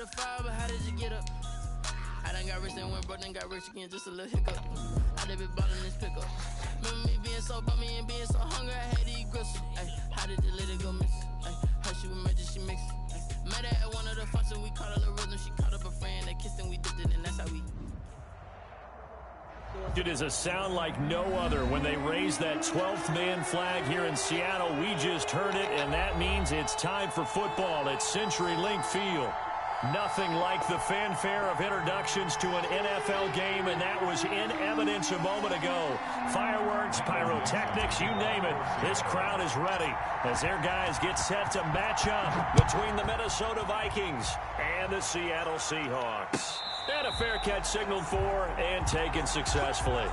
the fire, but how did you get up? I done got rich and went broke, then got rich again, just a little hiccup. I done been ballin' this pickup. Remember me being so bummy and being so hungry, I had to eat gristle. Ay, how did the lady go miss? Ay, how she was murdered, she mixed. Met her at one of the functions, we caught a little rhythm. She caught up a friend, they kissed and we dipped it, and that's how we. It is a sound like no other when they raise that 12th man flag here in Seattle. We just heard it, and that means it's time for football at CenturyLink Field. Nothing like the fanfare of introductions to an NFL game, and that was in evidence a moment ago. Fireworks, pyrotechnics, you name it. This crowd is ready as their guys get set to match up between the Minnesota Vikings and the Seattle Seahawks. And a fair catch signaled for and taken successfully.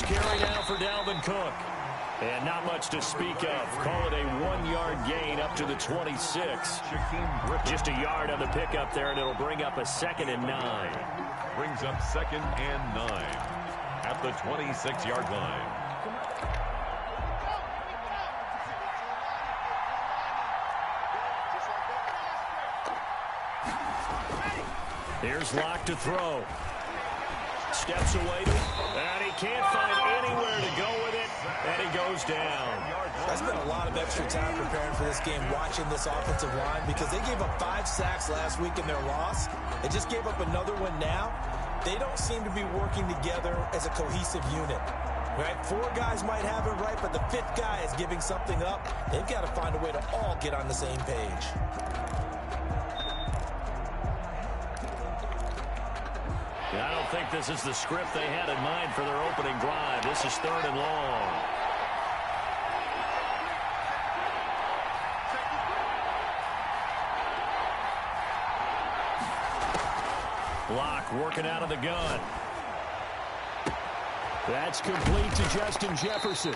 Carry now for Dalvin Cook. And not much to speak of. Call it a 1-yard gain up to the 26. Just a yard on the pickup there, and it'll bring up a 2nd and 9. Brings up 2nd and 9 at the 26-yard line. Here's Locke to throw. Steps away, and he can't find anywhere to go with it, and he goes down. I spent a lot of extra time preparing for this game, watching this offensive line, because they gave up 5 sacks last week in their loss. They just gave up another one now. They don't seem to be working together as a cohesive unit. Right? 4 guys might have it right, but the 5th guy is giving something up. They've got to find a way to all get on the same page. I don't think this is the script they had in mind for their opening drive. This is 3rd and long. Block working out of the gun. That's complete to Justin Jefferson.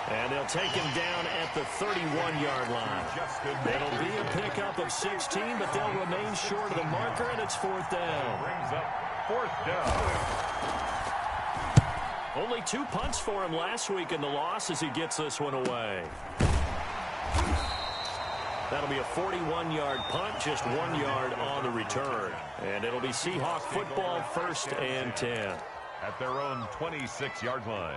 And they'll take him down at the 31-yard line. It'll be a pickup of 16, but they'll remain short of the marker, and it's 4th down. Brings up 4th down. Only 2 punts for him last week in the loss as he gets this one away. That'll be a 41-yard punt, just 1 yard on the return. And it'll be Seahawk football, 1st and 10. At their own 26-yard line.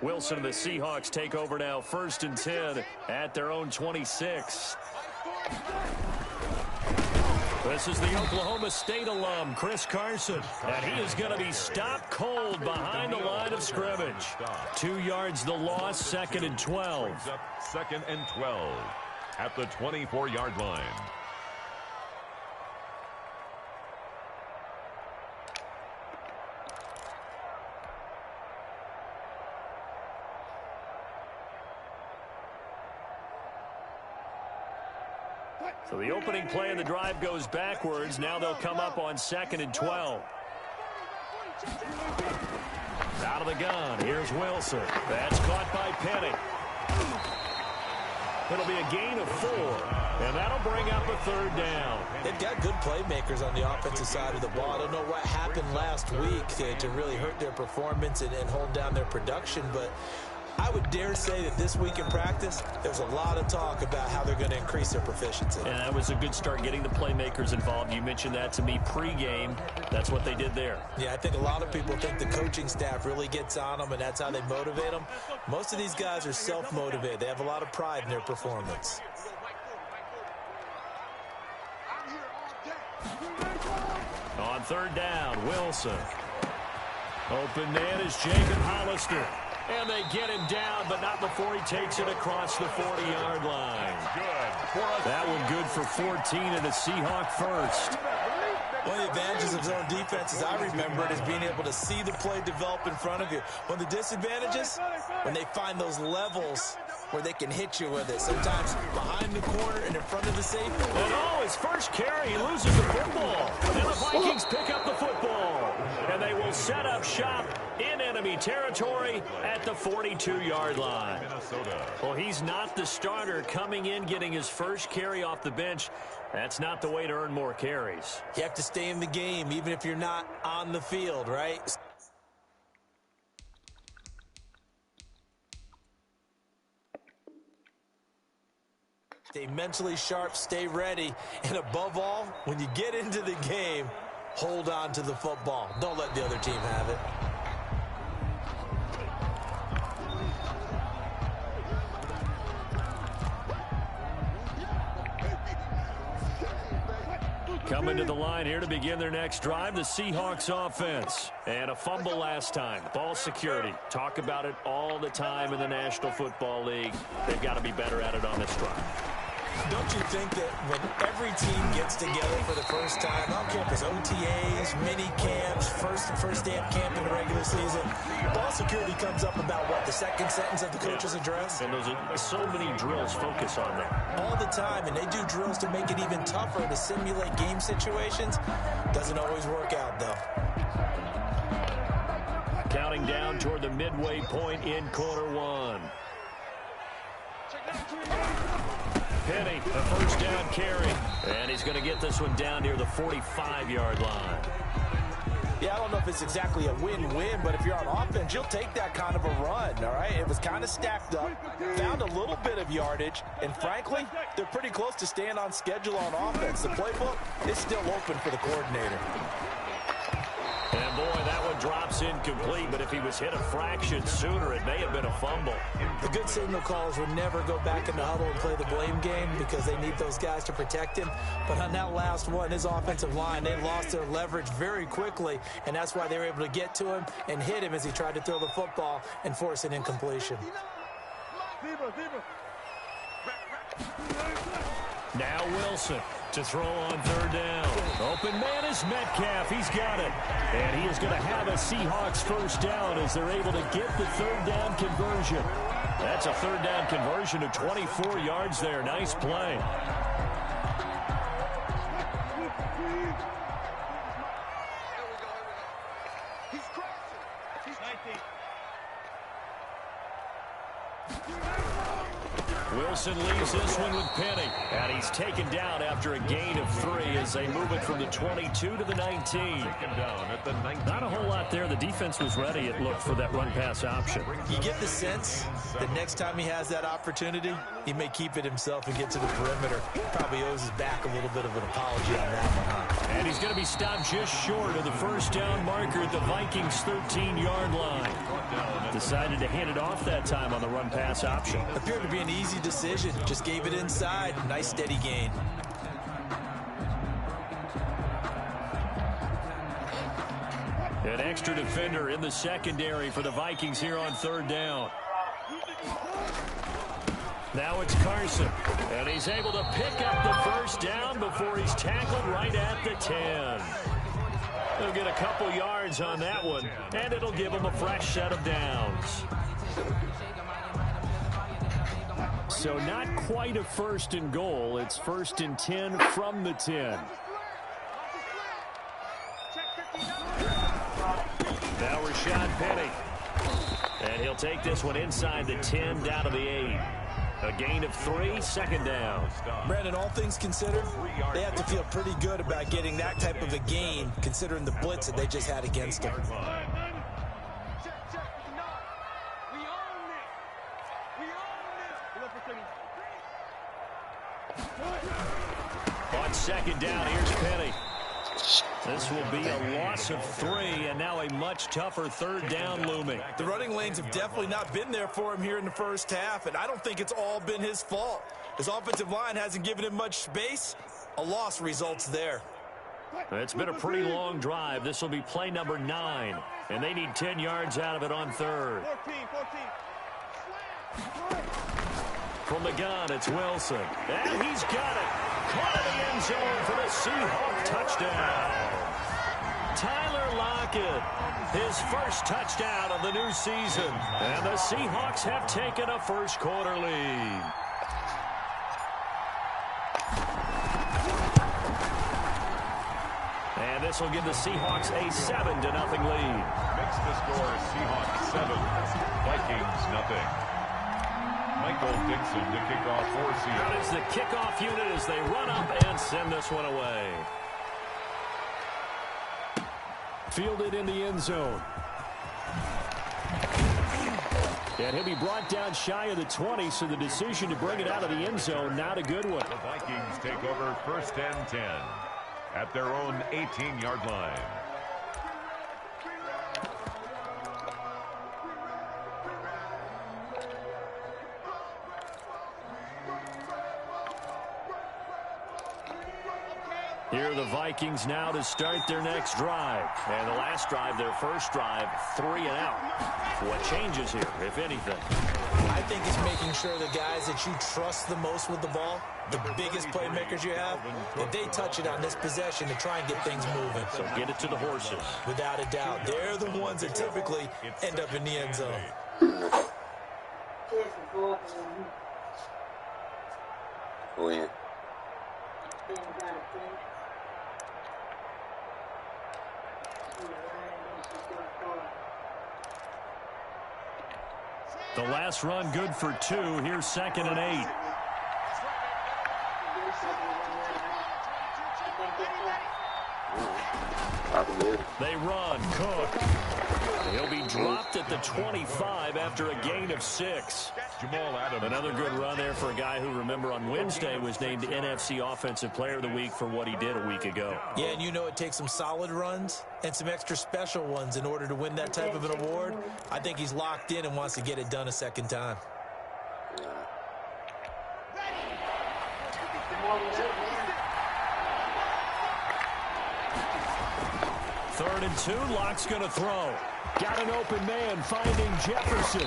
Wilson and the Seahawks take over now, 1st and 10 at their own 26. This is the Oklahoma State alum, Chris Carson, and he is going to be stopped cold behind the line of scrimmage. 2 yards the loss, 2nd and 12. 2nd and 12 at the 24-yard line. So the opening play of the drive goes backwards. Now they'll come up on 2nd and 12. Out of the gun. Here's Wilson. That's caught by Penny. It'll be a gain of 4. And that'll bring up a 3rd down. They've got good playmakers on the offensive side of the ball. I don't know what happened last week to really hurt their performance and hold down their production, but I would dare say that this week in practice, there's a lot of talk about how they're going to increase their proficiency. And that was a good start, getting the playmakers involved. You mentioned that to me pregame. That's what they did there. Yeah, I think a lot of people think the coaching staff really gets on them, and that's how they motivate them. Most of these guys are self-motivated. They have a lot of pride in their performance. On 3rd down, Wilson. Open man is Jacob Hollister. And they get him down, but not before he takes it across the 40-yard line. That one good for 14 and a Seahawk 1st. One of the advantages of zone defense, as I remember it, is being able to see the play develop in front of you. One of the disadvantages, when they find those levels where they can hit you with it. Sometimes behind the corner and in front of the safety. And his first carry, he loses the football. And the Vikings pick up the football. And they will set up shop in enemy territory at the 42-yard line. Well, he's not the starter coming in, getting his first carry off the bench. That's not the way to earn more carries. You have to stay in the game, even if you're not on the field, right? Stay mentally sharp, stay ready, and above all, when you get into the game, hold on to the football. Don't let the other team have it. Coming to the line here to begin their next drive, the Seahawks offense. And a fumble last time. Ball security. Talk about it all the time in the National Football League. They've got to be better at it on this drive. Don't you think that when every team gets together for the first time, I don't care if it's OTAs, mini camps, first day of camp in the regular season, ball security comes up about what, the second sentence of the coach's address? And those are so many drills focus on that. All the time, and they do drills to make it even tougher to simulate game situations. Doesn't always work out, though. Counting down toward the midway point in quarter one. Penny, a first down carry. And he's going to get this one down near the 45-yard line. Yeah, I don't know if it's exactly a win-win, but if you're on offense, you'll take that kind of a run, all right? It was kind of stacked up, found a little bit of yardage, and frankly, they're pretty close to staying on schedule on offense. The playbook is still open for the coordinator. And boy, that one drops incomplete, but if he was hit a fraction sooner, it may have been a fumble. The good signal callers would never go back in the huddle and play the blame game because they need those guys to protect him. But on that last one, his offensive line, they lost their leverage very quickly, and that's why they were able to get to him and hit him as he tried to throw the football and force an incompletion. Now Wilson to throw on third down. Open man is Metcalf. He's got it. And he is going to have a Seahawks first down as they're able to get the third down conversion. That's a third down conversion of 24 yards there. Nice play. Wilson leaves this one with Penny. And he's taken down after a gain of 3 as they move it from the 22 to the 19. Not a whole lot there. The defense was ready, it looked, for that run-pass option. You get the sense that next time he has that opportunity, he may keep it himself and get to the perimeter. Probably owes his back a little bit of an apology on that one, huh? And he's going to be stopped just short of the first down marker at the Vikings' 13-yard line. Decided to hand it off that time on the run-pass option. Appeared to be an easy decision. Just gave it inside. Nice steady gain. An extra defender in the secondary for the Vikings here on third down. Now it's Carson, and he's able to pick up the first down before he's tackled right at the 10. He'll get a couple yards on that one, and it'll give him a fresh set of downs. So not quite a first and goal. It's first and 10 from the 10. Now Rashad Penny. And he'll take this one inside the 10 down to the 8. A gain of 3, second down. Brandon, all things considered, they have to feel pretty good about getting that type of a gain, considering the blitz that they just had against them. On second down, here's Penny. This will be a loss of 3, and now a much tougher third down looming. The running lanes have definitely not been there for him here in the first half, and I don't think it's all been his fault. His offensive line hasn't given him much space. A loss results there. It's been a pretty long drive. This will be play number 9, and they need 10 yards out of it on third. 14. From the gun, it's Wilson. And he's got it. Caught in the end zone for the Seahawks touchdown. Tyler Lockett, his first touchdown of the new season. And the Seahawks have taken a first quarter lead. And this will give the Seahawks a 7-0 lead. Makes the score Seahawks 7, Vikings 0. Michael Dixon to kick off for Seattle. That is the kickoff unit as they run up and send this one away. Fielded in the end zone. And he'll be brought down shy of the 20, so the decision to bring it out of the end zone, not a good one. The Vikings take over first and 10 at their own 18-yard line. Here are the Vikings now to start their next drive. And the last drive, their first drive, 3 and out. What changes here, if anything? I think it's making sure the guys that you trust the most with the ball, the biggest playmakers you have, if they touch it on this possession to try and get things moving. So get it to the horses. Without a doubt. They're the ones that typically end up in the end zone. Oh, yeah. The last run good for 2. Here's 2nd and 8. They run. Cook. He'll be dropped at the 25 after a gain of 6. Jamal Adams. Another good run there for a guy who, remember, on Wednesday was named NFC Offensive Player of the Week for what he did a week ago. Yeah, and you know it takes some solid runs and some extra special ones in order to win that type of an award. I think he's locked in and wants to get it done a second time. Third and 2, Locke's going to throw. Got an open man finding Jefferson.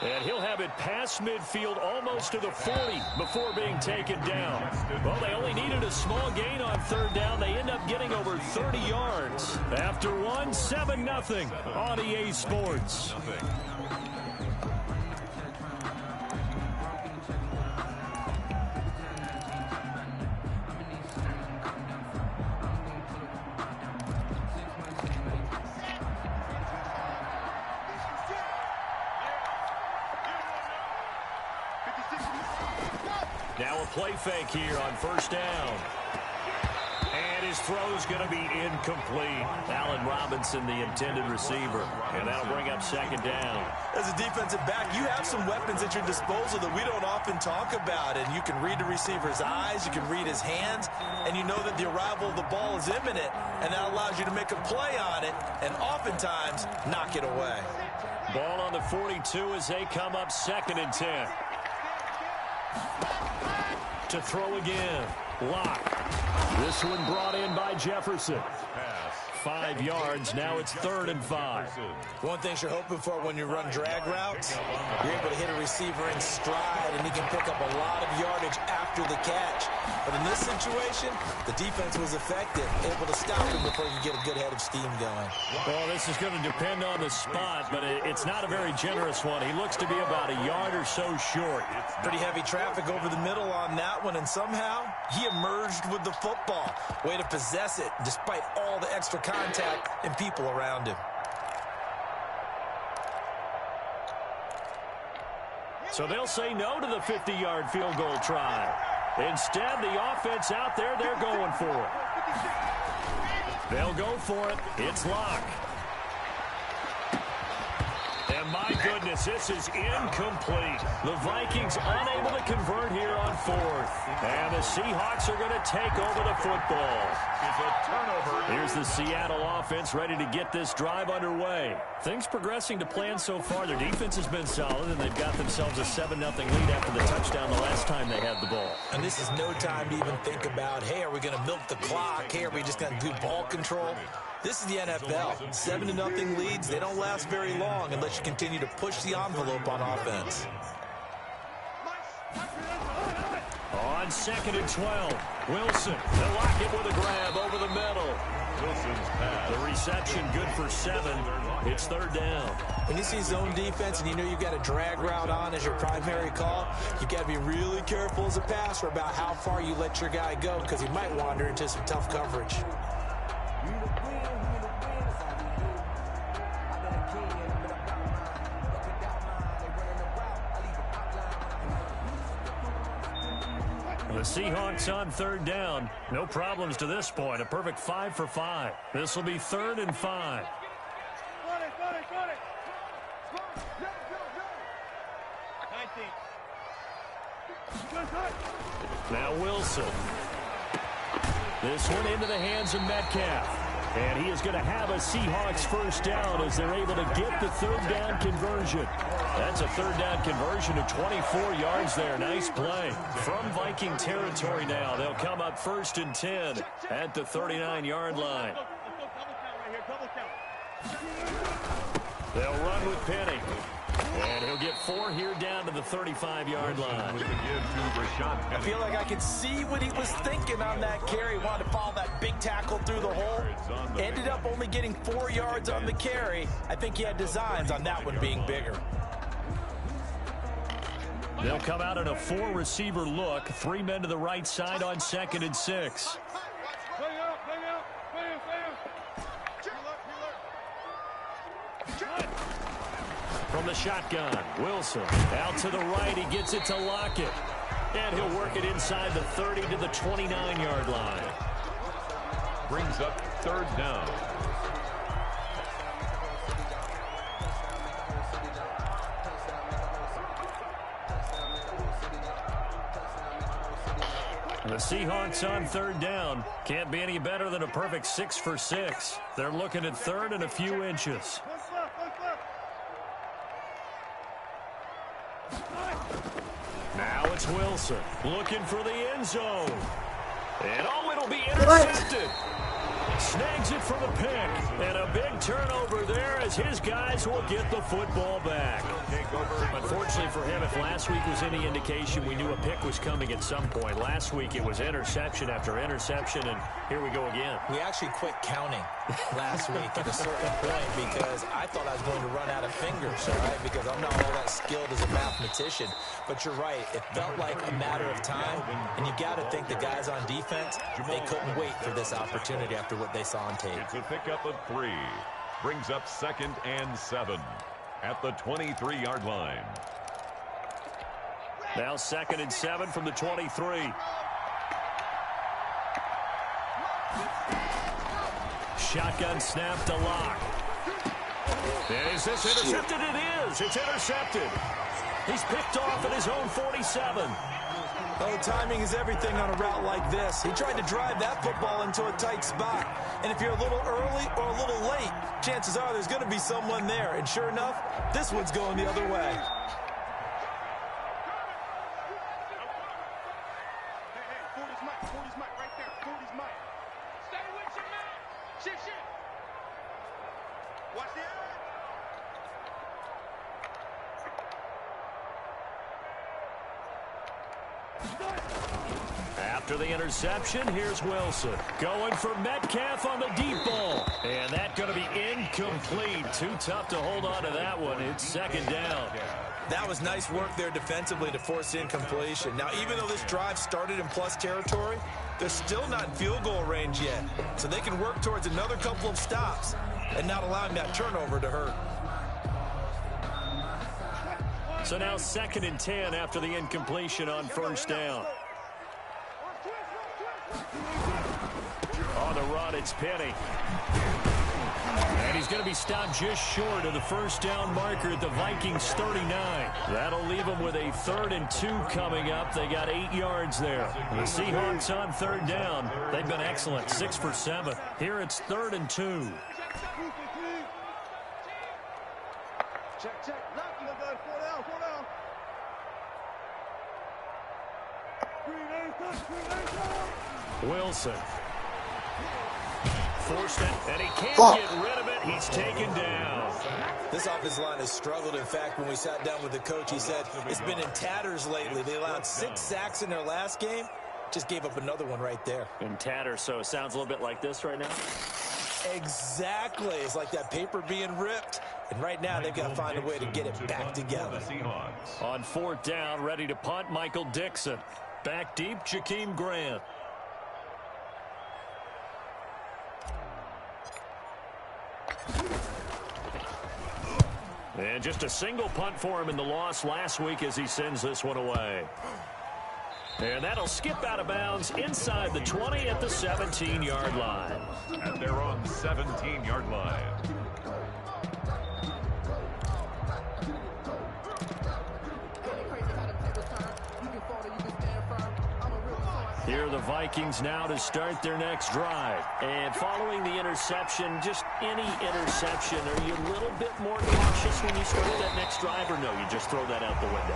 And he'll have it past midfield almost to the 40 before being taken down. Well, they only needed a small gain on third down. They end up getting over 30 yards. After one, 7-0 on EA Sports. Now a play fake here on first down. And his throw's going to be incomplete. Allen Robinson, the intended receiver. And that'll bring up 2nd down. As a defensive back, you have some weapons at your disposal that we don't often talk about. And you can read the receiver's eyes, you can read his hands, and you know that the arrival of the ball is imminent. And that allows you to make a play on it and oftentimes knock it away. Ball on the 42 as they come up 2nd and 10. To throw again. Locke. This one brought in by Jefferson. 5 yards. Now it's 3rd and 5. One thing you're hoping for when you run drag routes, you're able to hit a receiver in stride, and he can pick up a lot of yardage after the catch. But in this situation, the defense was effective, able to stop him before you get a good head of steam going. Well, this is going to depend on the spot, but it's not a very generous one. He looks to be about a yard or so short. Pretty heavy traffic over the middle on that one, and somehow he emerged with the football. Way to possess it, despite all the extra contact and people around him. So they'll say no to the 50-yard field goal try. Instead, the offense out there, they're going for it. They'll go for it. It's Locke. And my goodness, this is incomplete. The Vikings unable to convert here on 4th. And the Seahawks are going to take over the football. It's a turnover. Here's the Seattle offense ready to get this drive underway. Things progressing to plan so far. Their defense has been solid, and they've got themselves a 7-0 lead after the touchdown the last time they had the ball. And this is no time to even think about, hey, are we going to milk the clock? Hey, are we just going to do ball control? This is the NFL. 7-0 leads, they don't last very long unless you continue to push the envelope on offense. On 2nd and 12, Wilson. They'll lock it with a grab over the middle. Wilson's pass. The reception good for 7. It's 3rd down. When you see zone defense and you know you've got a drag route on as your primary call, you've got to be really careful as a passer about how far you let your guy go because he might wander into some tough coverage. The Seahawks on 3rd down. No problems to this point. A perfect 5 for 5. This will be 3rd and 5. Now Wilson. This one into the hands of Metcalf. And he is going to have a Seahawks 1st down as they're able to get the 3rd down conversion. That's a 3rd down conversion of 24 yards there. Nice play. From Viking territory now, they'll come up 1st and 10 at the 39-yard line. They'll run with Penny. And he'll get 4 here down to the 35-yard line. I feel like I could see what he was thinking on that carry. Wanted to follow that big tackle through the hole. Ended up only getting 4 yards on the carry. I think he had designs on that one being bigger. They'll come out in a 4-receiver look. 3 men to the right side on 2nd and 6. From the shotgun, Wilson out to the right. He gets it to Lockett. And he'll work it inside the 30 to the 29-yard line. Brings up 3rd down. The Seahawks on 3rd down. Can't be any better than a perfect 6 for 6. They're looking at 3rd and a few inches. Now it's Wilson looking for the end zone. And oh, it'll be intercepted. Snags it for the pick. And a big turnover there as his guys will get the football back. Unfortunately for him, if last week was any indication, we knew a pick was coming at some point. Last week it was interception after interception, and here we go again. We actually quit counting last week at a certain point because I thought I was going to run out of fingers, all right, because I'm not all that skilled as a mathematician. But you're right. It felt like a matter of time, and you got to think the guys on defense, they couldn't wait for this opportunity after what they saw on tape. It's a pickup of 3. Brings up 2nd and 7 at the 23-yard line. Now 2nd and 7 from the 23. Shotgun snap to Lock. And is this intercepted? It is. It's intercepted. He's picked off at his own 47. Oh, timing is everything on a route like this. He tried to drive that football into a tight spot. And if you're a little early or a little late, chances are there's going to be someone there. And sure enough, this one's going the other way. After the interception, here's Wilson. Going for Metcalf on the deep ball. And that's going to be incomplete. Too tough to hold on to that one. It's 2nd down. That was nice work there defensively to force incompletion. Now, even though this drive started in plus territory, they're still not in field goal range yet. So they can work towards another couple of stops and not allowing that turnover to hurt. So now 2nd and 10 after the incompletion on 1st down. On the run, it's Penny. And he's going to be stopped just short of the 1st down marker at the Vikings 39. That'll leave them with a 3rd and 2 coming up. They got 8 yards there. The Seahawks on 3rd down. They've been excellent, 6 for 7. Here it's 3rd and 2. Check. Wilson. forced it, and he can't get rid of it. He's taken down. This offensive line has struggled. In fact, when we sat down with the coach, he said it's been in tatters lately. They allowed 6 sacks in their last game. Just gave up another one right there. In tatters, so it sounds a little bit like this right now. Exactly. It's like that paper being ripped. And right now, they've got to find a way to get it back together. On 4th down, ready to punt, Michael Dixon. Back deep, Jakeem Grant. And just a single punt for him in the loss last week as he sends this one away. And that'll skip out of bounds inside the 20 at the 17-yard line. At their own 17-yard line. Here are the Vikings now to start their next drive. And following the interception, just any interception, are you a little bit more cautious when you start that next drive, or no, you just throw that out the window?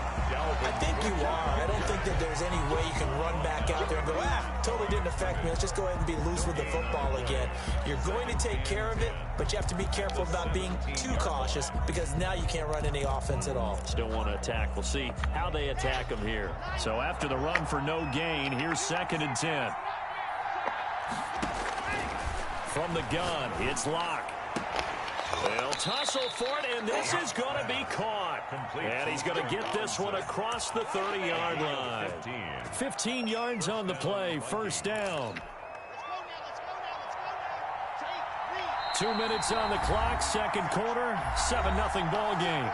I think you are. I don't think that there's any way you can run back out there and go, totally didn't affect me. Let's just go ahead and be loose with the football again. You're going to take care of it, but you have to be careful about being too cautious because now you can't run any offense at all. Still want to attack. We'll see how they attack them here. So after the run for no gain, here's 2nd and 10. From the gun, it's Locke. They'll tussle for it, and this is going to be caught. And he's going to get this one across the 30-yard line. 15 yards on the play, 1st down. 2 minutes on the clock, 2nd quarter, 7-0 ball game.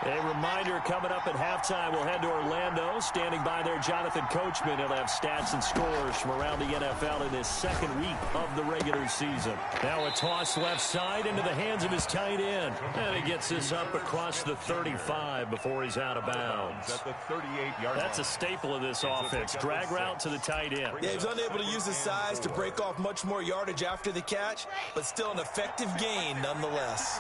A reminder, coming up at halftime, we'll head to Orlando. Standing by there, Jonathan Coachman. He'll have stats and scores from around the NFL in his 2nd week of the regular season. Now a toss left side into the hands of his tight end. And he gets this up across the 35 before he's out of bounds. At the 38-yard That's a staple of this offense. Drag route to the tight end. Yeah, he's unable to use his size to break off much more yardage after the catch, but still an effective gain nonetheless.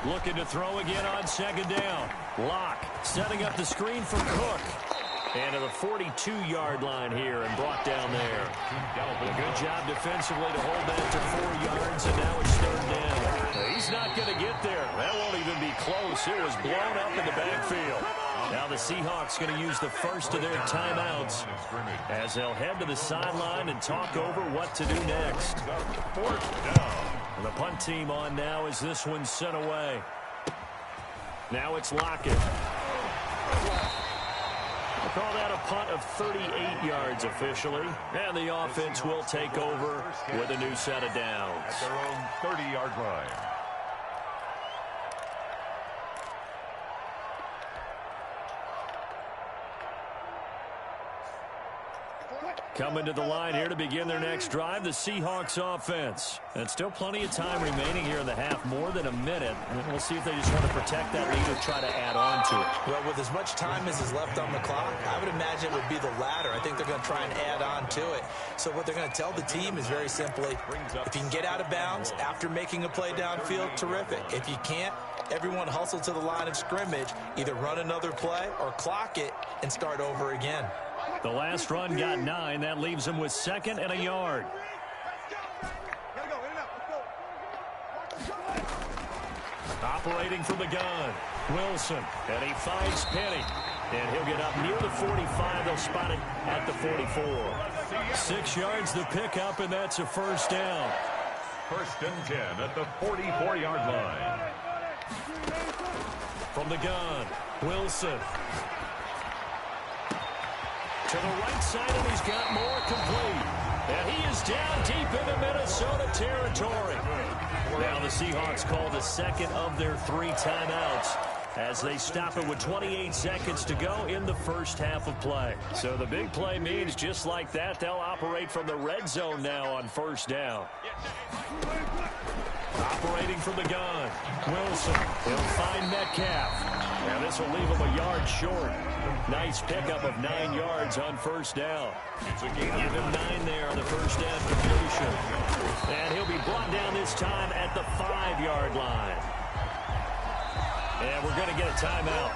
Looking to throw again on 2nd down. Locke setting up the screen for Cook. And to the 42-yard line here and brought down there. A good job defensively to hold that to 4 yards, and now it's 3rd down. He's not going to get there. That won't even be close. It was blown up in the backfield. Now the Seahawks going to use the first of their timeouts as they'll head to the sideline and talk over what to do next. 4th down. The punt team on now as this one's sent away. Now it's Lockett. We'll call that a punt of 38 yards officially. And the offense will take over with a new set of downs. At their own 30-yard line. Coming to the line here to begin their next drive, the Seahawks offense. And still plenty of time remaining here in the half, more than a minute. We'll see if they just want to protect that lead or try to add on to it. Well, with as much time as is left on the clock, I would imagine it would be the latter. I think they're going to try and add on to it. So what they're going to tell the team is very simply, if you can get out of bounds after making a play downfield, terrific. If you can't, everyone hustle to the line of scrimmage, either run another play or clock it and start over again. The last run got 9. That leaves him with 2nd and a yard. Operating from the gun, Wilson, and he finds Penny. And he'll get up near the 45. They'll spot it at the 44. 6 yards the pickup, and that's a 1st down. 1st and 10 at the 44-yard line. From the gun, Wilson. To the right side, and he's got more complete. And he is down deep into Minnesota territory. Now the Seahawks call the 2nd of their 3 timeouts as they stop it with 28 seconds to go in the first half of play. So the big play means just like that, they'll operate from the red zone now on 1st down. Operating from the gun, Wilson. He'll find Metcalf. And this will leave him a yard short. Nice pickup of 9 yards on first down. Give him 9 there on the first down completion. And he'll be brought down this time at the 5-yard line. And we're going to get a timeout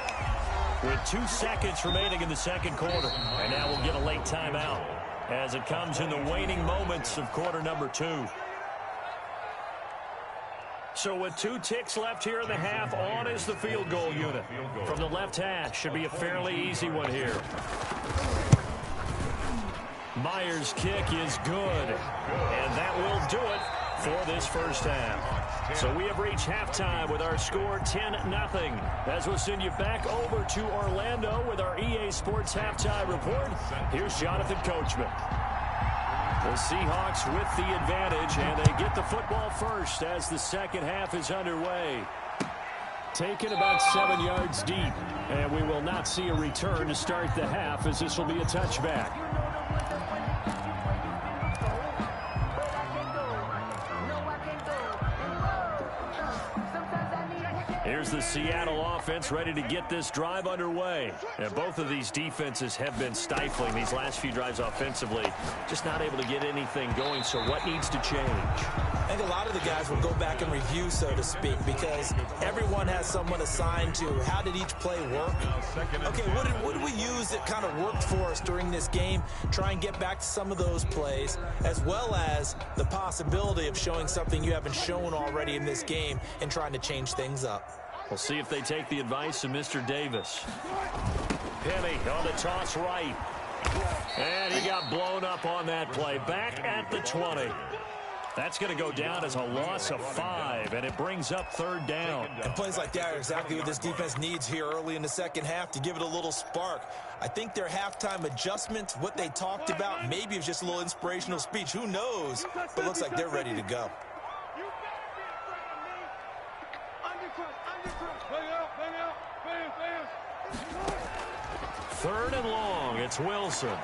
with 2 seconds remaining in the second quarter. And now we'll get a late timeout as it comes in the waning moments of quarter number 2. So with 2 ticks left here in the half, on is the field goal unit. From the left hash, should be a fairly easy one here. Myers' kick is good. And that will do it for this first half. So we have reached halftime with our score 10-0. As we'll send you back over to Orlando with our EA Sports Halftime Report, here's Jonathan Coachman. The Seahawks with the advantage, and they get the football first as the second half is underway. Taken about 7 yards deep, and we will not see a return to start the half as this will be a touchback. Here's the Seattle offense ready to get this drive underway. And both of these defenses have been stifling these last few drives offensively. Just not able to get anything going, so what needs to change? I think a lot of the guys will go back and review, so to speak, because everyone has someone assigned to how did each play work. Okay, what did we use that kind of worked for us during this game? Try and get back to some of those plays, as well as the possibility of showing something you haven't shown already in this game and trying to change things up. We'll see if they take the advice of Mr. Davis. Penny on the toss right. And he got blown up on that play. Back at the 20. That's going to go down as a loss of 5, and it brings up third down. And plays like that are exactly what this defense needs here early in the second half to give it a little spark. I think their halftime adjustment, what they talked about, maybe it was just a little inspirational speech. Who knows? But it looks like they're ready to go. Third and long, it's Wilson.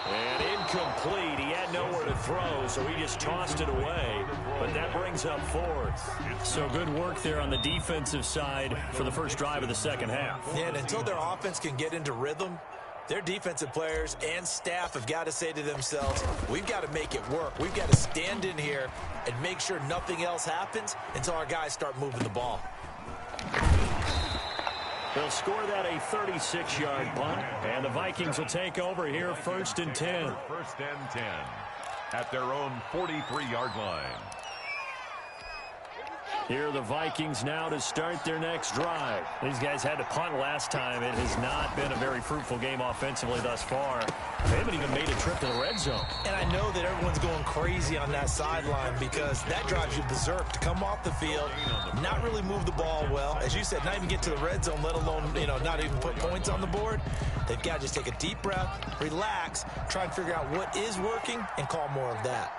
And incomplete. He had nowhere to throw, so he just tossed it away. But that brings up fourth. So good work there on the defensive side for the first drive of the second half. Yeah, and until their offense can get into rhythm, their defensive players and staff have got to say to themselves, we've got to make it work. We've got to stand in here and make sure nothing else happens until our guys start moving the ball. They'll score that a 36-yard punt, and the Vikings will take over here first and 10. First and 10 at their own 43-yard line. Here are the Vikings now to start their next drive. These guys had to punt last time. It has not been a very fruitful game offensively thus far. They haven't even made a trip to the red zone. And I know that everyone's going crazy on that sideline because that drives you berserk to come off the field, not really move the ball well. As you said, not even get to the red zone, let alone, not even put points on the board. They've got to just take a deep breath, relax, try and figure out what is working, and call more of that.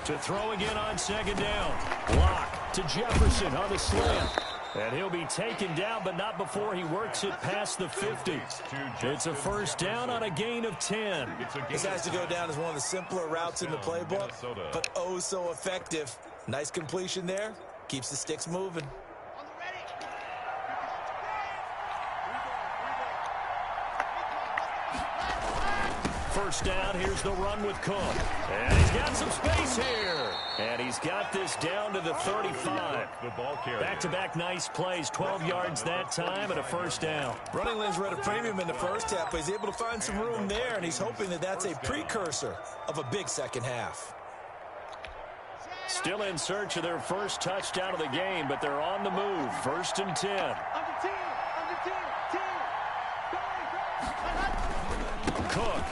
To throw again on second down. Block to Jefferson on the slant. And he'll be taken down, but not before he works it past the 50. It's a first down on a gain of 10. This has to go down as one of the simpler routes in the playbook, but oh so effective. Nice completion there. Keeps the sticks moving. First down, here's the run with Cook. And he's got some space here. And he's got this down to the 35. Back-to-back nice plays, 12 yards that time and a first down. Running lanes were at a premium in the first half, but he's able to find some room there, and he's hoping that that's a precursor of a big second half. Still in search of their first touchdown of the game, but they're on the move. First and 10. Cook.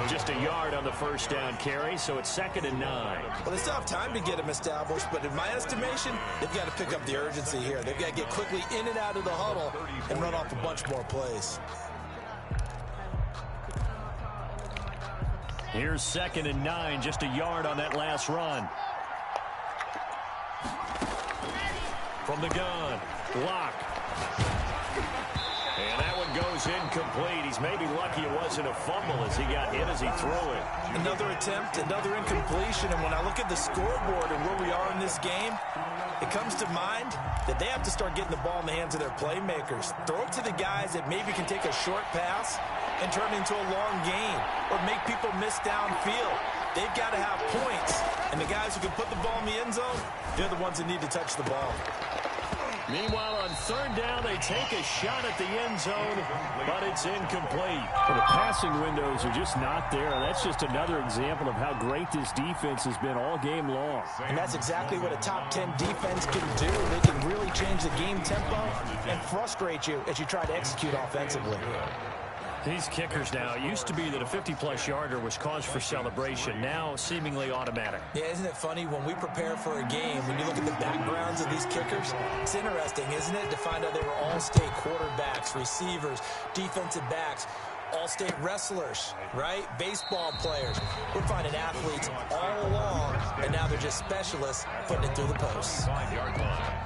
Just a yard on the first down carry, so it's second and 9. Well, they still have time to get him established, but in my estimation, they've got to pick up the urgency here. They've got to get quickly in and out of the huddle and run off a bunch more plays. Here's second and 9, just a yard on that last run. From the gun, Lock. And that one goes goes incomplete. He's maybe lucky it wasn't a fumble as he got hit as he threw it. Another attempt, another incompletion, and when I look at the scoreboard and where we are in this game, it comes to mind that they have to start getting the ball in the hands of their playmakers. Throw it to the guys that maybe can take a short pass and turn it into a long gain or make people miss downfield. They've got to have points, and the guys who can put the ball in the end zone, they're the ones that need to touch the ball. Meanwhile, on third down, they take a shot at the end zone, but it's incomplete. Well, the passing windows are just not there. That's just another example of how great this defense has been all game long. And that's exactly what a top 10 defense can do. They can really change the game tempo and frustrate you as you try to execute offensively. These kickers now, it used to be that a 50-plus yarder was cause for celebration. Now, seemingly automatic. Yeah, isn't it funny when we prepare for a game, when you look at the backgrounds of these kickers, it's interesting, isn't it, to find out they were all-state quarterbacks, receivers, defensive backs, all-state wrestlers, right? Baseball players. We're finding athletes all along, and now they're just specialists putting it through the posts. 5-yard line.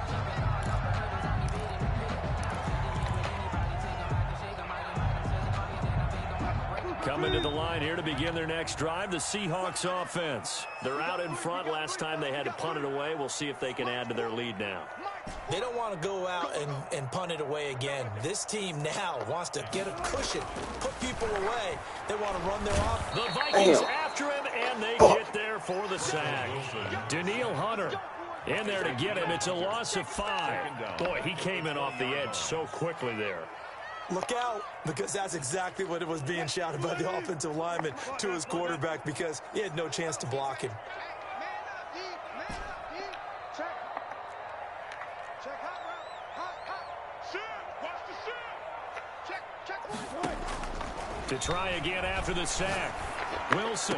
Coming to the line here to begin their next drive, the Seahawks offense. They're out in front. Last time they had to punt it away. We'll see if they can add to their lead now. They don't want to go out and punt it away again. This team now wants to get a cushion, put people away. They want to run their off. The Vikings after him, and they get there for the sack. Daniil Hunter in there to get him. It's a loss of 5. Boy, he came in off the edge so quickly there. Look out, because that's exactly what it was being shouted by the offensive lineman to his quarterback, because he had no chance to block him. To try again after the sack. Wilson.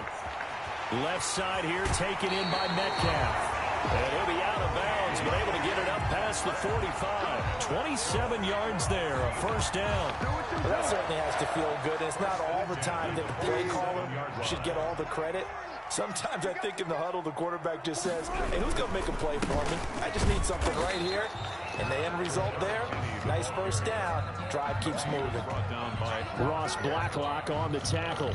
Left side here taken in by Metcalf. And he'll be out of bounds, but able to get it up past the 45. 27 yards there, a first down. Well, that certainly has to feel good. It's not all the time that the play caller should get all the credit. Sometimes I think in the huddle, the quarterback just says, hey, who's going to make a play for me? I just need something right here. And the end result there, nice first down. Drive keeps moving. Ross Blacklock on the tackle.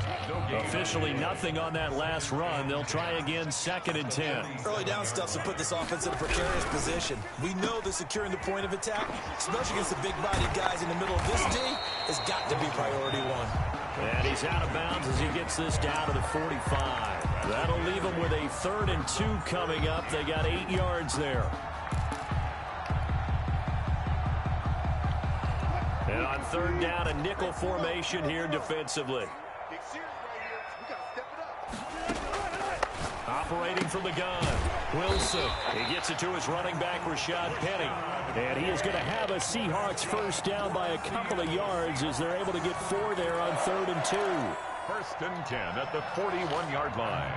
Officially nothing on that last run. They'll try again, 2nd and 10. Early down stuff to put this offense in a precarious position. We know that securing the point of attack, especially against the big-bodied guys in the middle of this D, has got to be priority 1. And he's out of bounds as he gets this down to the 45. That'll leave him with a 3rd and 2 coming up. They got 8 yards there. And on 3rd down, a nickel formation here defensively. Operating from the gun, Wilson. He gets it to his running back, Rashad Penny. And he is going to have a Seahawks first down by a couple of yards as they're able to get 4 there on 3rd and 2. 1st and 10 at the 41-yard line.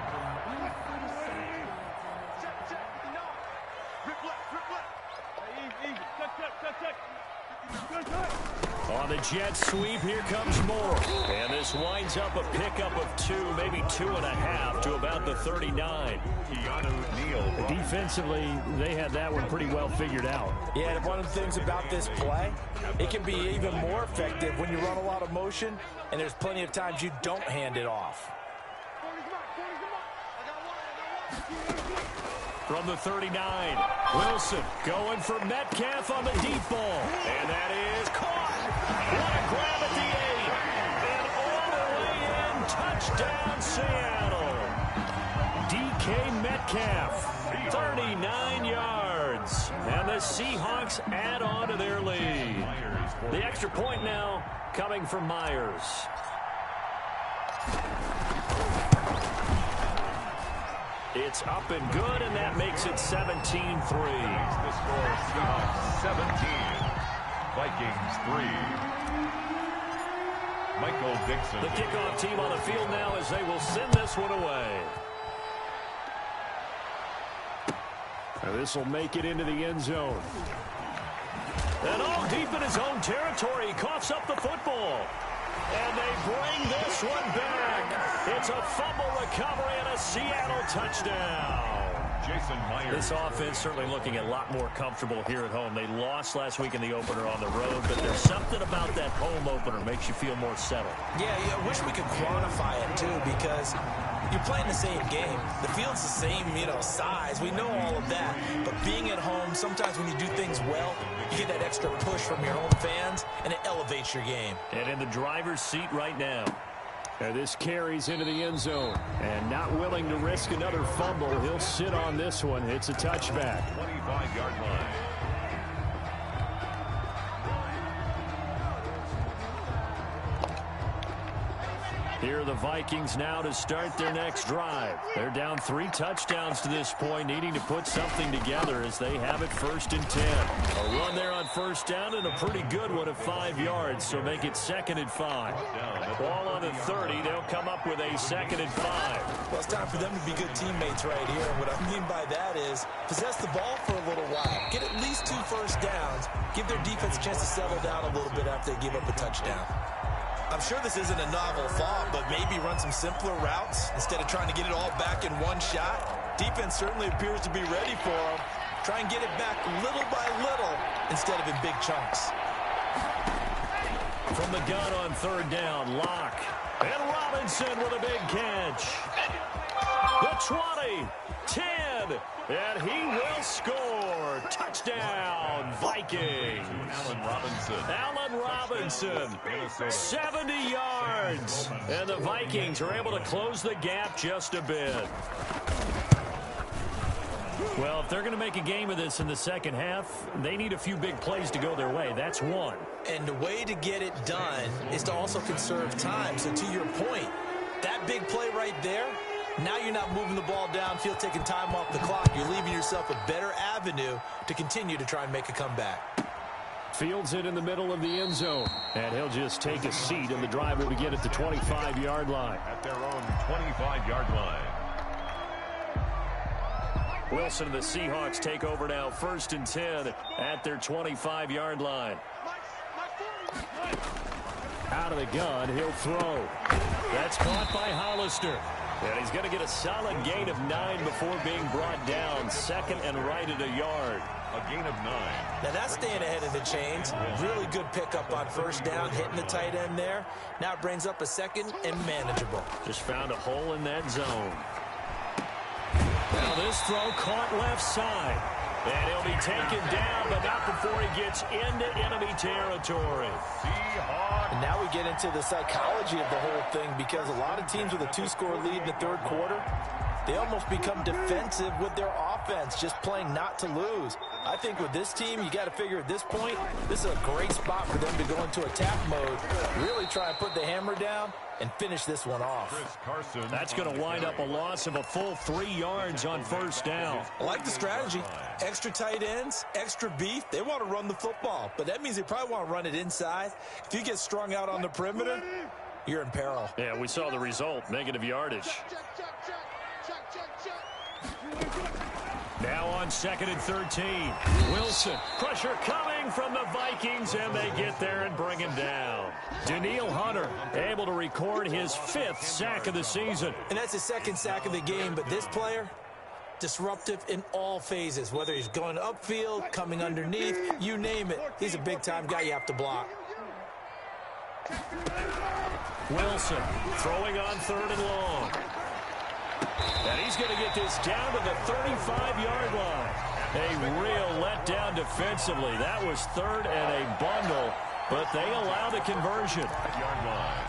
On the jet sweep, here comes Moore. And this winds up a pickup of 2, maybe 2.5 to about the 39. Defensively, they had that one pretty well figured out. Yeah, and one of the things about this play, it can be even more effective when you run a lot of motion, and there's plenty of times you don't hand it off. From the 39, Wilson going for Metcalf on the deep ball. And that is caught. What a grab at the 8. And all the way in, touchdown Seattle. DK Metcalf, 39 yards. And the Seahawks add on to their lead. The extra point now coming from Myers. It's up and good, and that makes it 17-3. The score, Seahawks 17, Vikings 3. Michael Dixon. The kickoff team on the field now as they will send this one away. This will make it into the end zone. And all deep in his own territory, he coughs up the football. And they bring this one back. It's a fumble recovery and a Seattle touchdown. This offense certainly looking a lot more comfortable here at home. They lost last week in the opener on the road, but there's something about that home opener makes you feel more settled. Yeah, I wish we could quantify it, too, because you're playing the same game. The field's the same, size. We know all of that. But being at home, sometimes when you do things well, you get that extra push from your home fans, and it elevates your game. And in the driver's seat right now. And this carries into the end zone. And not willing to risk another fumble, he'll sit on this one. It's a touchback. 25-yard line. Here are the Vikings now to start their next drive. They're down 3 touchdowns to this point, needing to put something together as they have it 1st and 10. A run there on 1st down and a pretty good one of 5 yards, so make it 2nd and 5. Ball on the 30, they'll come up with a 2nd and 5. Well, it's time for them to be good teammates right here. And what I mean by that is possess the ball for a little while. Get at least 2 first downs. Give their defense a chance to settle down a little bit after they give up a touchdown. I'm sure this isn't a novel thought, but maybe run some simpler routes instead of trying to get it all back in one shot. Defense certainly appears to be ready for them. Try and get it back little by little instead of in big chunks. From the gun on 3rd down, Locke. And Robinson with a big catch. The 20, 10, and he will score. Touchdown, Vikings. Allen Robinson, 70 yards. And the Vikings are able to close the gap just a bit. Well, if they're going to make a game of this in the second half, they need a few big plays to go their way. That's one. And the way to get it done is to also conserve time. So to your point, that big play right there, now you're not moving the ball downfield, taking time off the clock. You're leaving yourself a better avenue to continue to try and make a comeback. Fields it in the middle of the end zone. And he'll just take a seat, and the drive will begin at the 25-yard line. At their own 25-yard line. Wilson and the Seahawks take over now, 1st and 10 at their 25-yard line. Out of the gun, he'll throw. That's caught by Hollister. And he's going to get a solid gain of 9 before being brought down. 2nd and right at a yard. A gain of 9. Now that's staying ahead of the chains. Really good pickup on 1st down, hitting the tight end there. Now it brings up a 2nd and manageable. Just found a hole in that zone. Now this throw caught left side. And he'll be taken down, but not before he gets into enemy territory. And now we get into the psychology of the whole thing, because a lot of teams with a 2-score lead in the 3rd quarter, they almost become defensive with their offense, just playing not to lose. I think with this team, you got to figure at this point, this is a great spot for them to go into attack mode, really try and put the hammer down and finish this one off. That's going to wind up a loss of a full 3 yards on 1st down. I like the strategy. Extra tight ends, extra beef. They want to run the football, but that means they probably want to run it inside. If you get strung out on the perimeter, you're in peril. Yeah, we saw the result, negative yardage. Now on 2nd and 13. Wilson. Pressure coming from the Vikings, and they get there and bring him down. Danielle Hunter able to record his 5th sack of the season. And that's his 2nd sack of the game, but this player, disruptive in all phases, whether he's going upfield, coming underneath, you name it. He's a big-time guy you have to block. Wilson throwing on 3rd and long. And he's going to get this down to the 35-yard line. A real letdown defensively. That was 3rd and a bundle, but they allow the conversion. Yard line.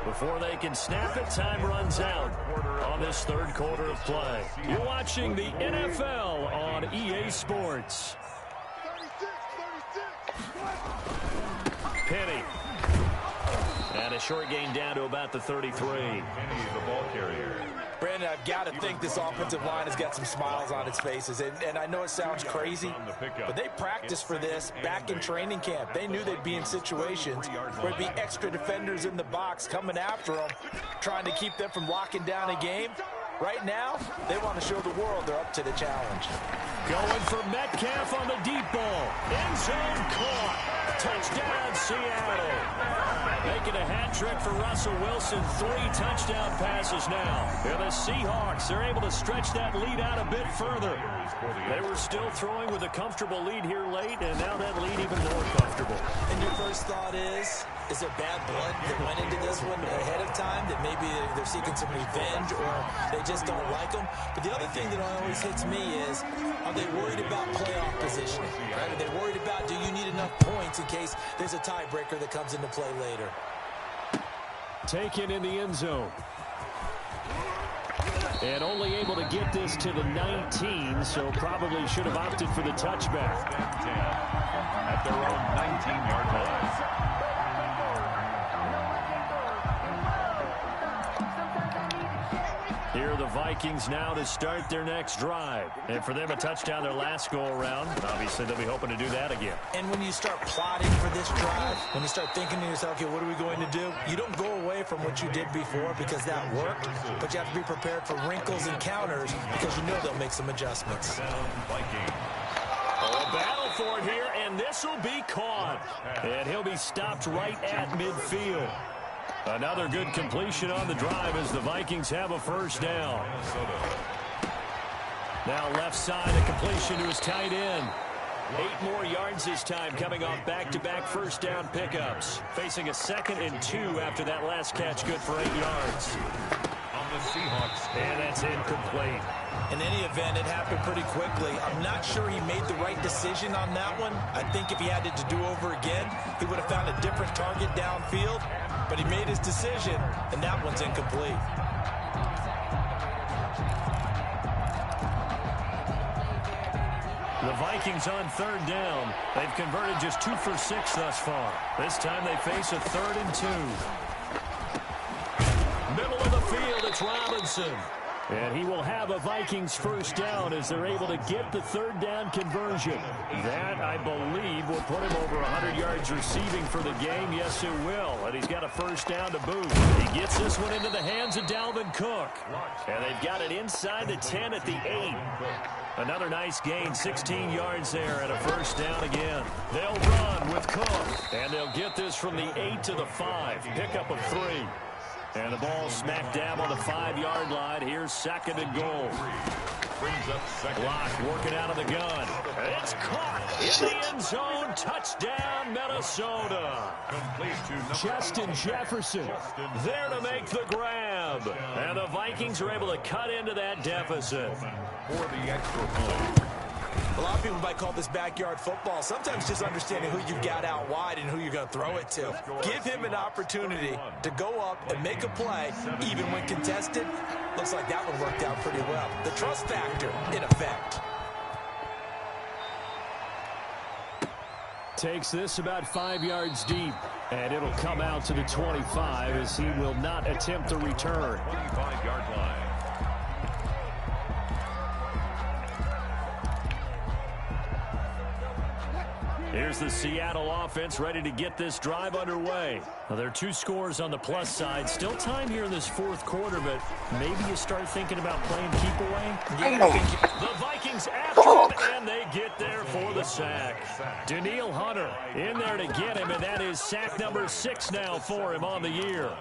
Before they can snap it, time runs out on this 3rd quarter of play. You're watching the NFL on EA Sports. Penny. And a short gain down to about the 33. Penny, the ball carrier. Brandon, I've got to think this offensive line has got some smiles on its faces. And I know it sounds crazy, but they practiced for this back in training camp. They knew they'd be in situations where there'd be extra defenders in the box coming after them, trying to keep them from locking down a game. Right now, they want to show the world they're up to the challenge. Going for Metcalf on the deep ball. End zone caught. Touchdown, Seattle. make it a hat trick for Russell Wilson. 3 touchdown passes now. And the Seahawks are able to stretch that lead out a bit further. They were still throwing with a comfortable lead here late, and now that lead even more comfortable. And your first thought is there bad blood that went into this one ahead of time, that maybe they're seeking some revenge or they just don't like them? But the other thing that always hits me is, are they worried about playoff positioning? Right? Are they worried about, do you need enough points in case there's a tiebreaker that comes into play later? Taken in the end zone. And only able to get this to the 19, so probably should have opted for the touchback. At their own 19-yard line. Here are the Vikings now to start their next drive. And for them, a touchdown their last go-around. Obviously, they'll be hoping to do that again. And when you start plotting for this drive, when you start thinking to yourself, okay, what are we going to do? You don't go away from what you did before because that worked, but you have to be prepared for wrinkles and counters because you know they'll make some adjustments. A battle for it here, and this will be caught. And he'll be stopped right at midfield. Another good completion on the drive as the Vikings have a first down. Now left side, a completion to his tight end. 8 more yards this time, coming off back-to-back first down pickups. Facing a 2nd and 2 after that last catch, good for 8 yards. On the Seahawks. And that's incomplete. In any event, it happened pretty quickly. I'm not sure he made the right decision on that one. I think if he had it to do over again, he would have found a different target downfield. But he made his decision, and that one's incomplete. The Vikings on 3rd down. They've converted just 2 for 6 thus far. This time they face a 3rd and 2. Middle of the field, it's Robinson. And he will have a Vikings first down as they're able to get the 3rd down conversion. That, I believe, will put him over 100 yards receiving for the game. Yes, it will. And he's got a first down to boot. He gets this one into the hands of Dalvin Cook. And they've got it inside the 10 at the 8. Another nice gain, 16 yards there and a first down again. They'll run with Cook. And they'll get this from the 8 to the 5. Pickup of 3. And the ball smack dab on the 5-yard line. Here's 2nd and goal. Brings up 2nd. Lock working out of the gun. It's caught in the end zone. Touchdown, Minnesota. Complete to Justin Jefferson There to make the grab. And the Vikings are able to cut into that deficit. for the extra point. A lot of people might call this backyard football. Sometimes just understanding who you've got out wide and who you're going to throw it to. Give him an opportunity to go up and make a play, even when contested. Looks like that one worked out pretty well. The trust factor, in effect. takes this about 5 yards deep, and it'll come out to the 25 as he will not attempt the return. 25-yard line. Here's the Seattle offense ready to get this drive underway. Now, there are 2 scores on the plus side. Still time here in this 4th quarter, but maybe you start thinking about playing keep away. The Vikings after him, and they get there for the sack. Danielle Hunter in there to get him, and that is sack number 6 now for him on the year.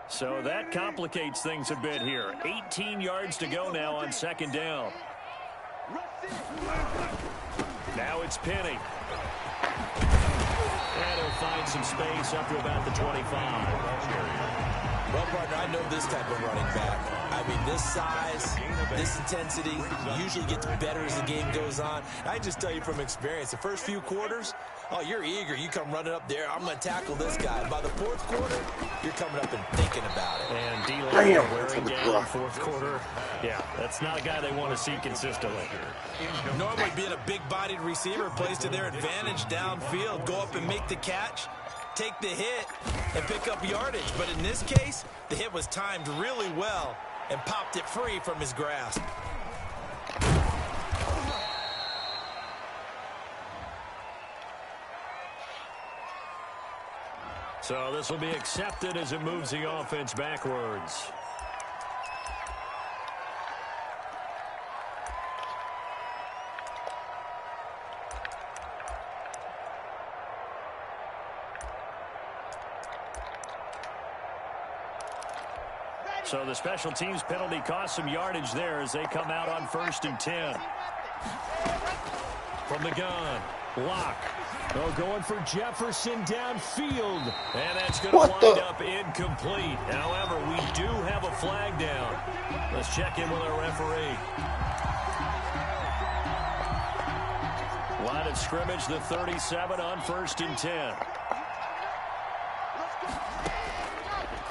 So that complicates things a bit here. 18 yards to go now on 2nd down. Now it's Penny. And he'll find some space up to about the 25. Well, partner, I know this type of running back. I mean, this size, this intensity usually gets better as the game goes on. I just tell you from experience, the first few quarters, oh, you're eager. You come running up there, I'm going to tackle this guy. By the 4th quarter, you're coming up and thinking about it. And D-line wearing down 4th quarter. Yeah, that's not a guy they want to see consistently. Normally being a big-bodied receiver plays to their advantage downfield. Go up and make the catch, take the hit, and pick up yardage. But in this case, the hit was timed really well and popped it free from his grasp. So this will be accepted as it moves the offense backwards. So the special teams penalty cost some yardage there as they come out on 1st and 10. From the gun, Locke. Oh, going for Jefferson downfield. And that's going to wind up incomplete. However, we do have a flag down. Let's check in with our referee. Line of scrimmage, the 37 on 1st and 10.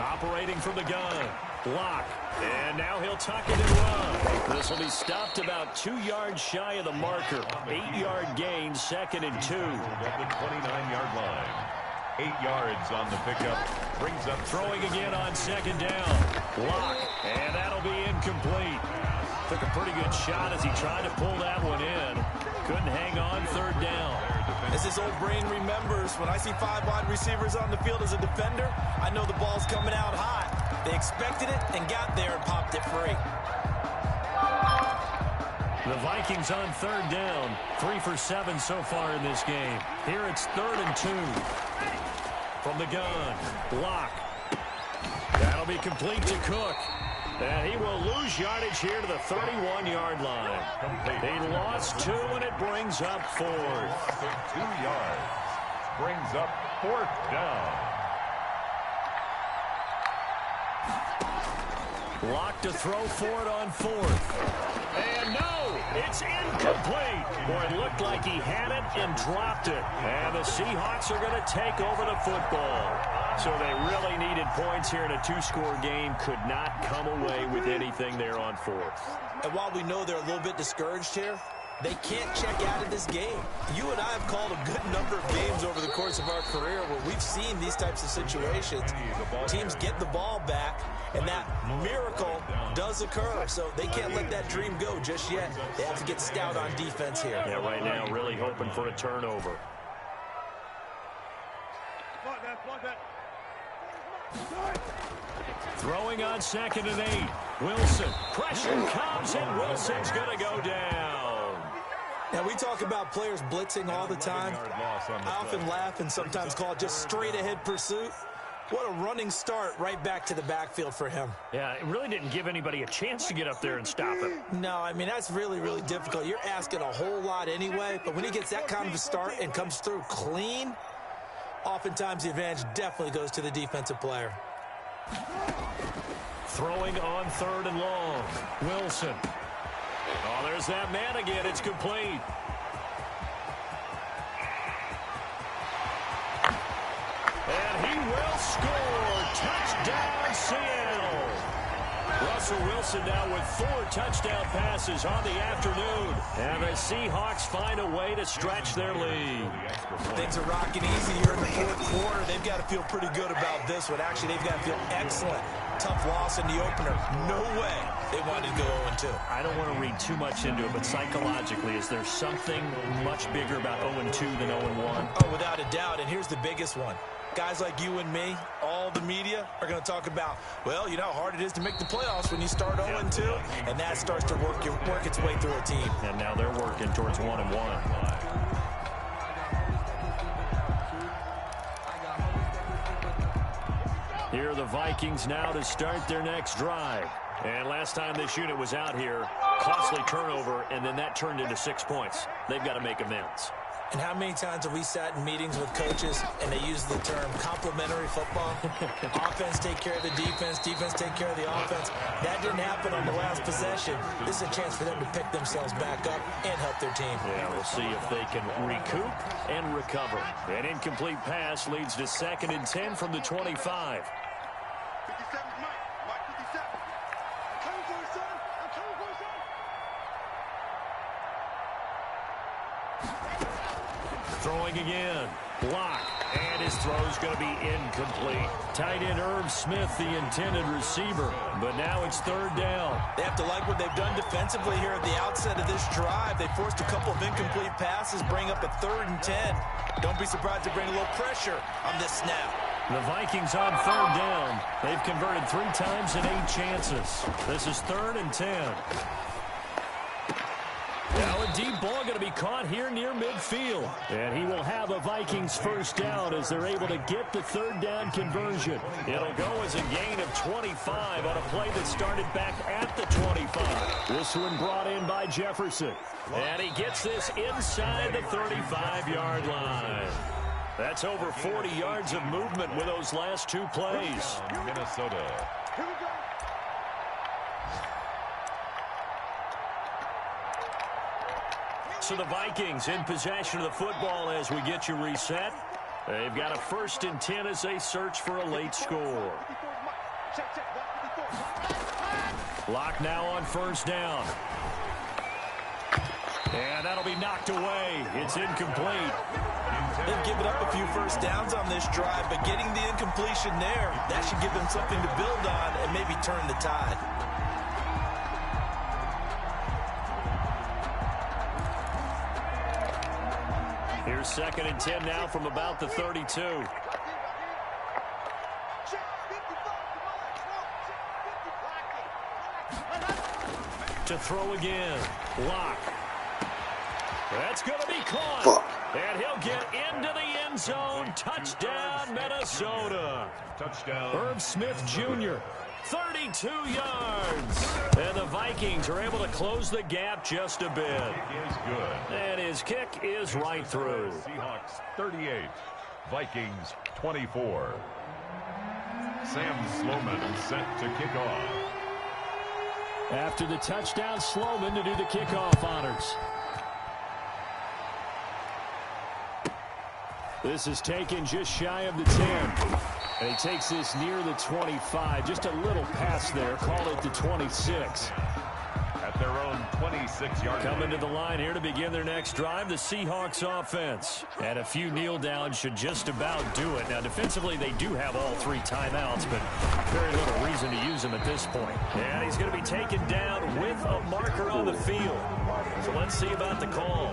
Operating from the gun, Locke. And now he'll tuck it and run. This will be stopped about 2 yards shy of the marker. 8-yard gain, 2nd and 2. At the 29-yard line. 8 yards on the pickup. Brings up throwing again on 2nd down. Locke. And that'll be incomplete. Took a pretty good shot as he tried to pull that one in. Couldn't hang on 3rd down. As his old brain remembers, when I see 5 wide receivers on the field as a defender, I know the ball's coming out hot. They expected it and got there and popped it free. The Vikings on 3rd down. 3 for 7 so far in this game. Here it's 3rd and 2. From the gun, Locke. That'll be complete to Cook. And he will lose yardage here to the 31-yard line. He lost 2, and it brings up 4th. 2 yards. Brings up 4th down. Locke to throw for it on 4th. And no, it's incomplete. Boy, it looked like he had it and dropped it. And the Seahawks are going to take over the football. So they really needed points here in a 2-score game. Could not come away with anything there on 4th. And while we know they're a little bit discouraged here, they can't check out of this game. You and I have called a good number of games over the course of our career where we've seen these types of situations. Teams get the ball back, and that miracle does occur. So they can't let that dream go just yet. They have to get stout on defense here. Yeah, right now really hoping for a turnover. Throwing on 2nd and 8. Wilson. Pressure comes, and Wilson's going to go down. Now, we talk about players blitzing all the time. I often laugh and sometimes call it just straight-ahead pursuit. What a running start right back to the backfield for him. Yeah, it really didn't give anybody a chance to get up there and stop him. No, I mean, that's really, really difficult. You're asking a whole lot anyway, but when he gets that kind of a start and comes through clean, oftentimes the advantage definitely goes to the defensive player. Throwing on 3rd and long. Wilson. Oh, there's that man again. It's complete. And he will score. Touchdown, Seattle. Russell Wilson now with 4 touchdown passes on the afternoon. And the Seahawks find a way to stretch their lead. Things are rocking easy here in the 4th quarter. They've got to feel pretty good about this one. Actually, they've got to feel excellent. Tough loss in the opener. No way they wanted to go 0-2. I don't want to read too much into it, but psychologically, is there something much bigger about 0-2 than 0-1? Oh, without a doubt, and here's the biggest one. Guys like you and me, all the media, are going to talk about, well, you know how hard it is to make the playoffs when you start 0-2, and that starts to work its way through a team. And now they're working towards 1-1. Here are the Vikings now to start their next drive. And last time this unit was out here, costly turnover, and then that turned into 6 points. They've got to make amends. And how many times have we sat in meetings with coaches and they use the term complementary football? Offense take care of the defense, defense take care of the offense. That didn't happen on the last possession. This is a chance for them to pick themselves back up and help their team. Yeah, we'll see if they can recoup and recover. An incomplete pass leads to 2nd and 10 from the 25. Throwing again. Block. And his throw's going to be incomplete. Tight end Irv Smith, the intended receiver. But now it's 3rd down. They have to like what they've done defensively here at the outset of this drive. They forced a couple of incomplete passes, bring up a 3rd and 10. Don't be surprised to bring a little pressure on this snap. The Vikings on 3rd down. They've converted 3 times in 8 chances. This is 3rd and 10. Now a deep ball going to be caught here near midfield. And he will have a Vikings first down as they're able to get the third down conversion. It'll go as a gain of 25 on a play that started back at the 25. This one brought in by Jefferson. And he gets this inside the 35-yard line. That's over 40 yards of movement with those last two plays. Minnesota. So the Vikings in possession of the football as we get you reset. They've got a 1st and 10 as they search for a late score. Lock now on first down. And that'll be knocked away. It's incomplete. They've given up a few first downs on this drive, but getting the incompletion there, that should give them something to build on and maybe turn the tide. Here's 2nd and 10 now from about the 32. To throw again. Lock. That's going to be caught. And he'll get into the end zone. Touchdown, Minnesota. Touchdown. Herb Smith Jr., 32 yards. And the Vikings are able to close the gap just a bit. Is good. And his kick is right through. Seahawks 38. Vikings 24. Sam Sloman set to kick off. After the touchdown, Sloman to do the kickoff honors. This is taken just shy of the 10. And he takes this near the 25. Just a little pass there. Call it the 26. At their own 26-yard line. Coming to the line here to begin their next drive, the Seahawks offense. And a few kneel downs should just about do it. Now, defensively, they do have all 3 timeouts, but very little reason to use them at this point. And he's going to be taken down with a marker on the field. So let's see about the call.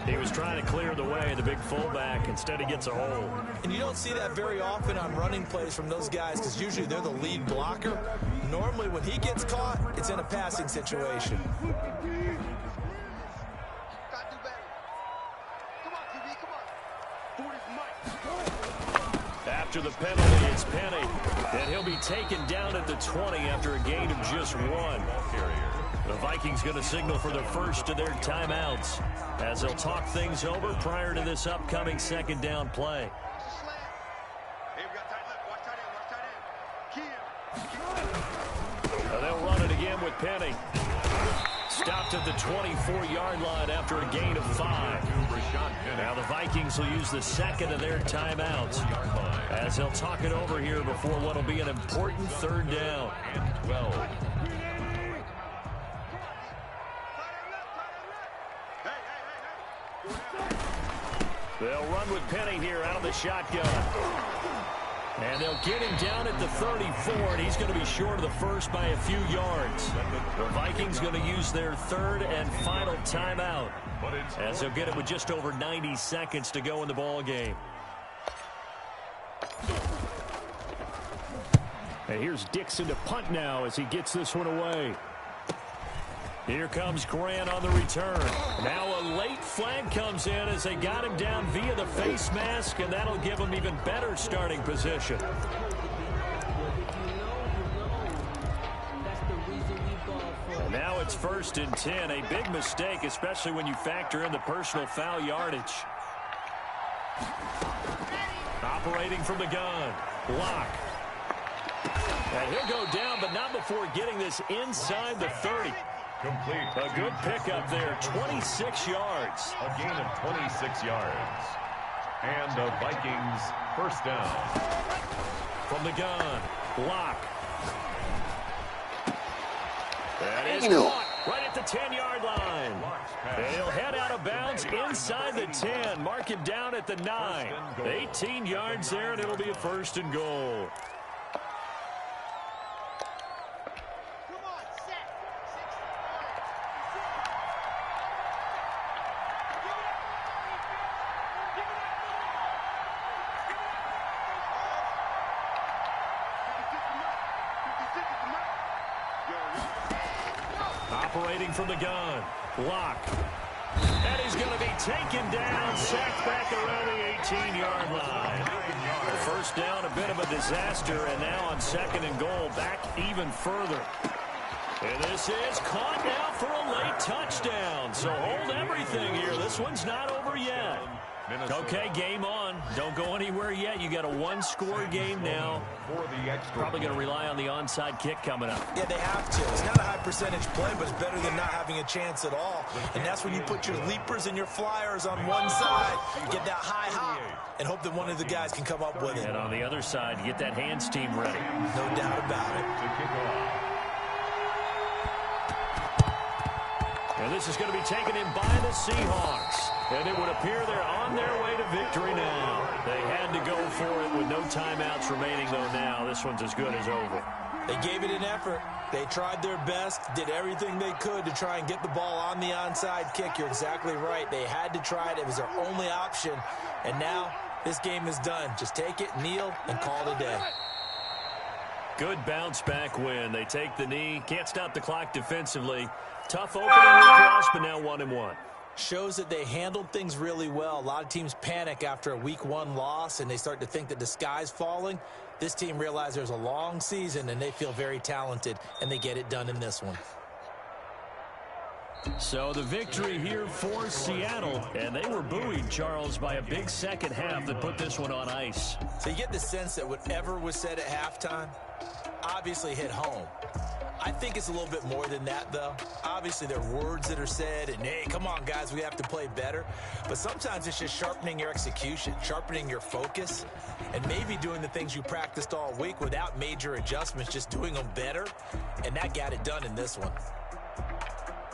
He was trying to clear the way, the big fullback. Instead, he gets a hole. And you don't see that very often on running plays from those guys because usually they're the lead blocker. Normally, when he gets caught, it's in a passing situation. After the penalty, it's Penny. And he'll be taken down at the 20 after a gain of just 1. The Vikings going to signal for the first of their timeouts as they'll talk things over prior to this upcoming 2nd down play. They'll run it again with Penny. Stopped at the 24-yard line after a gain of 5. Now the Vikings will use the 2nd of their timeouts as they'll talk it over here before what will be an important 3rd down. And 12. They'll run with Penny here out of the shotgun. And they'll get him down at the 34, and he's going to be short of the first by a few yards. The Vikings going to use their 3rd and final timeout as they'll get it with just over 90 seconds to go in the ball game. And here's Dixon to punt now as he gets this one away. Here comes Grant on the return. Now a late flag comes in as they got him down via the face mask, and that'll give him even better starting position. And now it's 1st and 10. A big mistake, especially when you factor in the personal foul yardage. Operating from the gun. Lock. And he'll go down, but not before getting this inside the 30. Complete. A good pickup there, 26 yards. A gain of 26 yards. And the Vikings first down. From the gun, Lock. That is caught right at the 10-yard line. And he'll head out of bounds inside the 10. Mark him down at the 9. 18 yards there, and it'll be a 1st and goal. Operating from the gun, Block. And he's going to be taken down, sacked back around the 18-yard line. First down, a bit of a disaster, and now on 2nd and goal, back even further. And this is caught now for a late touchdown. So hold everything here. This one's not over yet. Okay, game on. Don't go anywhere yet. You got a one-score game now. Probably going to rely on the onside kick coming up. Yeah, they have to. It's not a high percentage play, but it's better than not having a chance at all. And that's when you put your leapers and your flyers on one side, get that high hop, and hope that one of the guys can come up with it. And on the other side, you get that hands team ready. No doubt about it. And this is going to be taken in by the Seahawks. And it would appear they're on their way to victory now. They had to go for it with no timeouts remaining, though now. This one's as good as over. They gave it an effort. They tried their best, did everything they could to try and get the ball on the onside kick. You're exactly right. They had to try it. It was their only option. And now this game is done. Just take it, kneel, and call it a day. Good bounce-back win. They take the knee. Can't stop the clock defensively. Tough opening week loss, but now 1-1. Shows that they handled things really well. A lot of teams panic after a week 1 loss, and they start to think that the sky's falling. This team realizes there's a long season, and they feel very talented, and they get it done in this one. So the victory here for Seattle, and they were buoyed, Charles, by a big second half that put this one on ice. So you get the sense that whatever was said at halftime obviously hit home. I think it's a little bit more than that, though. Obviously, there are words that are said, and, hey, come on, guys, we have to play better. But sometimes it's just sharpening your execution, sharpening your focus, and maybe doing the things you practiced all week without major adjustments, just doing them better. And that got it done in this one.